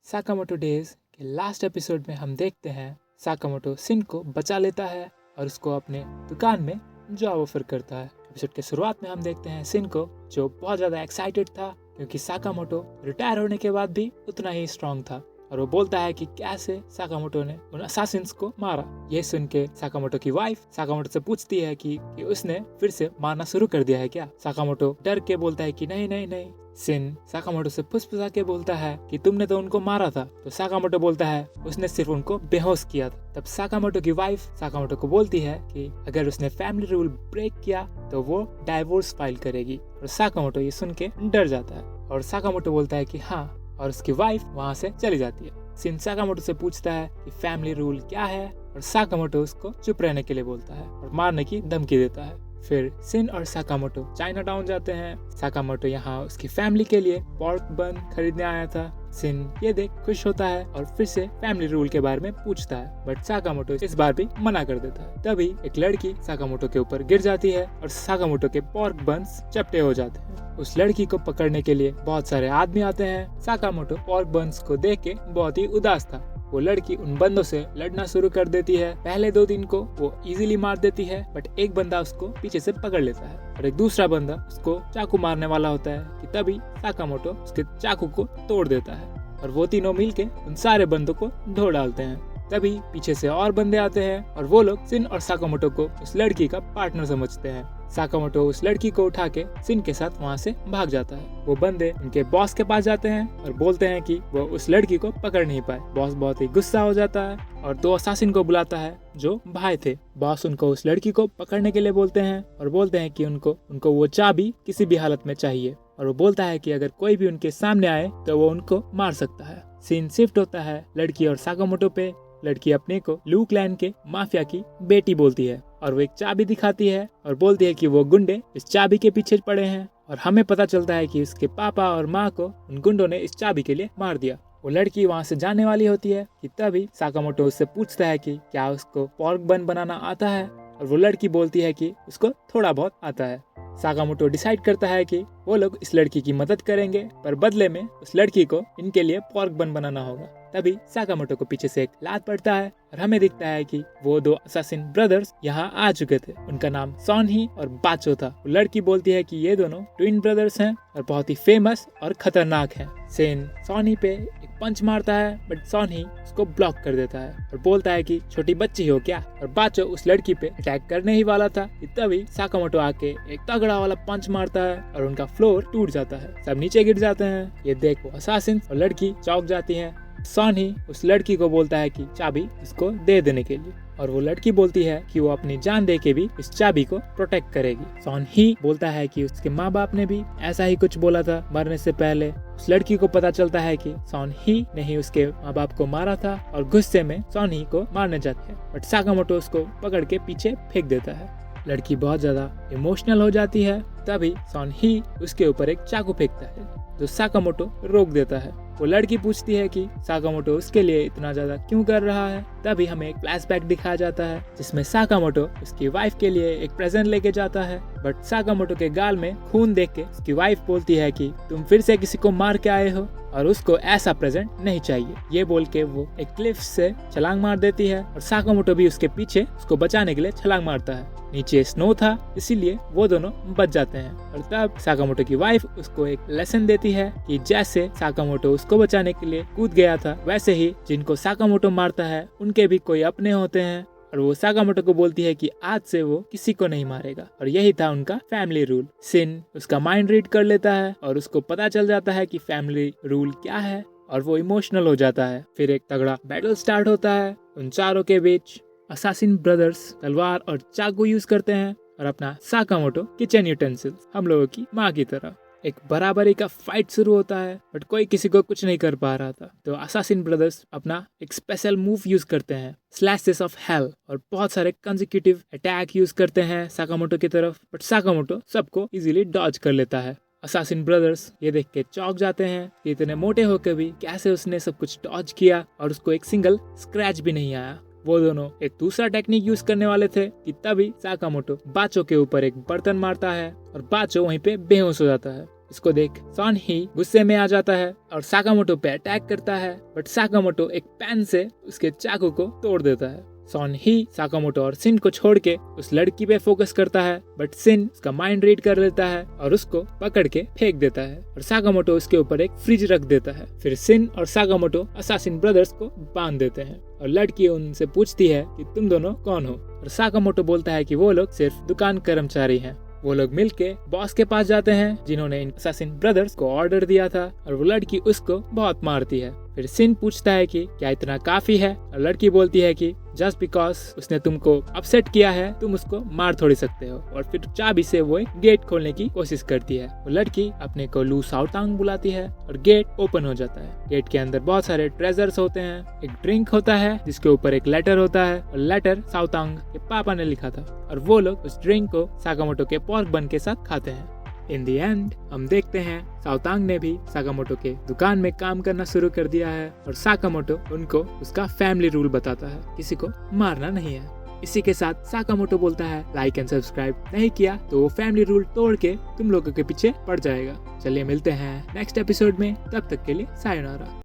Sakamoto days के last episode में हम देखते हैं साकामोटो सिन को बचा लेता है और उसको अपने दुकान में जॉब ऑफर करता है। एपिसोड के शुरुआत में हम देखते हैं सिन को, जो बहुत ज़्यादा एक्साइटेड था क्योंकि साकामोटो रिटायर होने के बाद भी उतना ही स्ट्रांग था, और वो बोलता है कि कैसे साकामोटो ने उन असासिन्स को मारा। ये सुन के साकामोटो की वाइफ साकामोटो से पूछती है कि उसने फिर से मारना शुरू कर दिया है क्या। साकामोटो डर के बोलता है कि नहीं नहीं नहीं। सिन साकामोटो से फुसफुसा के बोलता है कि तुमने तो उनको मारा था। तो साकामोटो बोलता है उसने सिर्फ उनको बेहोश किया था। तब साकामोटो की वाइफ साकामोटो को बोलती है कि अगर उसने फैमिली रूल ब्रेक किया तो वो डाइवोर्स फाइल करेगी, और साकामोटो ये सुन के डर जाता है और साकामोटो बोलता है कि हाँ, और उसकी वाइफ वहाँ से चली जाती है। सिन साकामोटो से पूछता है कि फैमिली रूल क्या है, और साकामोटो उसको चुप रहने के लिए बोलता है और मारने की धमकी देता है। फिर सिन और साकामोटो चाइना टाउन जाते हैं। साकामोटो यहाँ उसकी फैमिली के लिए पोर्क बन खरीदने आया था। सिन ये देख खुश होता है और फिर से फैमिली रूल के बारे में पूछता है, बट साकामोटो इस बार भी मना कर देता है। तभी एक लड़की साकामोटो के ऊपर गिर जाती है और साकामोटो के पोर्क बन्स चपटे हो जाते हैं। उस लड़की को पकड़ने के लिए बहुत सारे आदमी आते हैं। साकामोटो पोर्क बन्स को देख के बहुत ही उदास था। वो लड़की उन बंदों से लड़ना शुरू कर देती है। पहले 2 दिन को वो इजीली मार देती है, बट एक बंदा उसको पीछे से पकड़ लेता है और एक दूसरा बंदा उसको चाकू मारने वाला होता है कि तभी साकामोटो उसके चाकू को तोड़ देता है और वो तीनों मिलके उन सारे बंदों को धो डालते हैं। तभी पीछे से और बंदे आते हैं और वो लोग सिन और साकामोटो को उस लड़की का पार्टनर समझते हैं। साकामोटो उस लड़की को उठा के सिन के साथ वहाँ से भाग जाता है। वो बंदे उनके बॉस के पास जाते हैं और बोलते हैं कि वो उस लड़की को पकड़ नहीं पाए। बॉस बहुत ही गुस्सा हो जाता है और 2 असासिन को बुलाता है जो भाई थे। बॉस उनको उस लड़की को पकड़ने के लिए बोलते हैं और बोलते हैं कि उनको वो चाबी किसी भी हालत में चाहिए, और वो बोलता है कि अगर कोई भी उनके सामने आए तो वो उनको मार सकता है। सीन शिफ्ट होता है लड़की और साकामोटो पे। लड़की अपने को लू क्लैन के माफिया की बेटी बोलती है और वो एक चाबी दिखाती है और बोलती है कि वो गुंडे इस चाबी के पीछे पड़े हैं, और हमें पता चलता है कि उसके पापा और माँ को उन गुंडों ने इस चाबी के लिए मार दिया। वो लड़की वहाँ से जाने वाली होती है कि तभी साकामोटो उससे पूछता है कि क्या उसको पोर्क बन बनाना आता है, और वो लड़की बोलती है कि उसको थोड़ा बहुत आता है। साकामोटो डिसाइड करता है कि वो लोग इस लड़की की मदद करेंगे, पर बदले में उस लड़की को इनके लिए पोर्क बन बनाना होगा। तभी साकामोटो को पीछे से एक लात पड़ता है और हमें दिखता है कि वो 2 असासिन ब्रदर्स यहाँ आ चुके थे। उनका नाम सॉनही और बाचो था। वो लड़की बोलती है कि ये दोनों ट्विन ब्रदर्स हैं और बहुत ही फेमस और खतरनाक हैं। सेन सॉनही पे एक पंच मारता है, बट सॉनही उसको ब्लॉक कर देता है और बोलता है कि छोटी बच्ची हो क्या, और बाचो उस लड़की पे अटैक करने ही वाला था कि तभी साकामोटो आके एक तगड़ा वाला पंच मारता है और उनका फ्लोर टूट जाता है। सब नीचे गिर जाते हैं। ये देख वो असासिन और लड़की चौंक जाती है। सॉनही उस लड़की को बोलता है कि चाबी उसको दे देने के लिए, और वो लड़की बोलती है कि वो अपनी जान दे के भी इस चाबी को प्रोटेक्ट करेगी। सॉनही बोलता है कि उसके माँ बाप ने भी ऐसा ही कुछ बोला था मरने से पहले। उस लड़की को पता चलता है कि सॉनही ने ही उसके माँ बाप को मारा था और गुस्से में सॉनही को मारने जाती है, बट साकामोटो उसको पकड़ के पीछे फेंक देता है। लड़की बहुत ज्यादा इमोशनल हो जाती है। तभी सॉनही उसके ऊपर एक चाकू फेंकता है जो साकामोटो रोक देता है। वो लड़की पूछती है कि साकामोटो उसके लिए इतना ज्यादा क्यों कर रहा है। तभी हमें एक फ्लैशबैक दिखाया जाता है जिसमें साकामोटो उसकी वाइफ के लिए एक प्रेजेंट लेके जाता है, बट साकामोटो के गाल में खून देख के उसकी वाइफ बोलती है कि तुम फिर से किसी को मार के आए हो और उसको ऐसा प्रेजेंट नहीं चाहिए। ये बोल के वो एक क्लिफ से छलांग मार देती है और साकामोटो भी उसके पीछे उसको बचाने के लिए छलांग मारता है। नीचे स्नो था, इसीलिए वो दोनों बच जाते हैं, और तब साकामोटो की वाइफ उसको एक लेसन देती है कि जैसे साकामोटो उसको बचाने के लिए कूद गया था, वैसे ही जिनको साकामोटो मारता है उनके भी कोई अपने होते हैं, और वो साकामोटो को बोलती है कि आज से वो किसी को नहीं मारेगा, और यही था उनका फैमिली रूल। सिन उसका माइंड रीड कर लेता है और उसको पता चल जाता है कि फैमिली रूल क्या है, और वो इमोशनल हो जाता है। फिर एक तगड़ा बैटल स्टार्ट होता है उन चारों के बीच। असासिन ब्रदर्स तलवार और चाकू यूज करते हैं और अपना साकामोटो किचन यूटेंसिल्स, हम लोगों की माँ की तरह। एक बराबरी का फाइट शुरू होता है, बट कोई किसी को कुछ नहीं कर पा रहा था। तो असासिन ब्रदर्स अपना एक स्पेशल मूव यूज करते हैं, स्लैशेस ऑफ हेल, और बहुत सारे कंसेक्यूटिव अटैक यूज करते हैं साकामोटो की तरफ, बट साकामोटो सबको इजीली डॉज कर लेता है। असासिन ब्रदर्स ये देख के चौंक जाते हैं कि इतने मोटे होकर भी कैसे उसने सब कुछ डॉज किया और उसको एक सिंगल स्क्रैच भी नहीं आया। वो दोनों एक दूसरा टेक्निक यूज करने वाले थे कि तभी साकामोटो बाचो के ऊपर एक बर्तन मारता है और बाचो वहीं पे बेहोश हो जाता है। इसको देख सन ही गुस्से में आ जाता है और साकामोटो पे अटैक करता है, बट साकामोटो एक पेन से उसके चाकू को तोड़ देता है। सन ही साकामोटो और सिन को छोड़ के उस लड़की पे फोकस करता है, बट सिन उसका माइंड रीड कर लेता है और उसको पकड़ के फेंक देता है और साकामोटो उसके ऊपर एक फ्रिज रख देता है। फिर सिन और साकामोटो असासिन ब्रदर्स को बांध देते हैं और लड़की उनसे पूछती है कि तुम दोनों कौन हो, और साकामोटो बोलता है कि वो लोग सिर्फ दुकान कर्मचारी हैं। वो लोग मिलके बॉस के पास जाते हैं जिन्होंने इन असासिन ब्रदर्स को ऑर्डर दिया था, और वो लड़की उसको बहुत मारती है। फिर सिन पूछता है कि क्या इतना काफी है, और लड़की बोलती है कि जस्ट बिकॉज उसने तुमको अपसेट किया है तुम उसको मार थोड़ी सकते हो, और फिर चाबी से वो एक गेट खोलने की कोशिश करती है। वो लड़की अपने को लू साओतांग बुलाती है और गेट ओपन हो जाता है। गेट के अंदर बहुत सारे ट्रेजर्स होते हैं, एक ड्रिंक होता है जिसके ऊपर एक लेटर होता है, और लेटर साओतांग के पापा ने लिखा था, और वो लोग उस ड्रिंक को साकामोटो के पोर्क बन के साथ खाते हैं। इन दी एंड हम देखते हैं साओतांग ने भी साकामोटो के दुकान में काम करना शुरू कर दिया है, और साकामोटो उनको उसका फैमिली रूल बताता है, किसी को मारना नहीं है। इसी के साथ साकामोटो बोलता है लाइक एंड सब्सक्राइब नहीं किया तो वो फैमिली रूल तोड़ के तुम लोगों के पीछे पड़ जाएगा। चलिए मिलते हैं नेक्स्ट एपिसोड में, तब तक के लिए सायोनारा।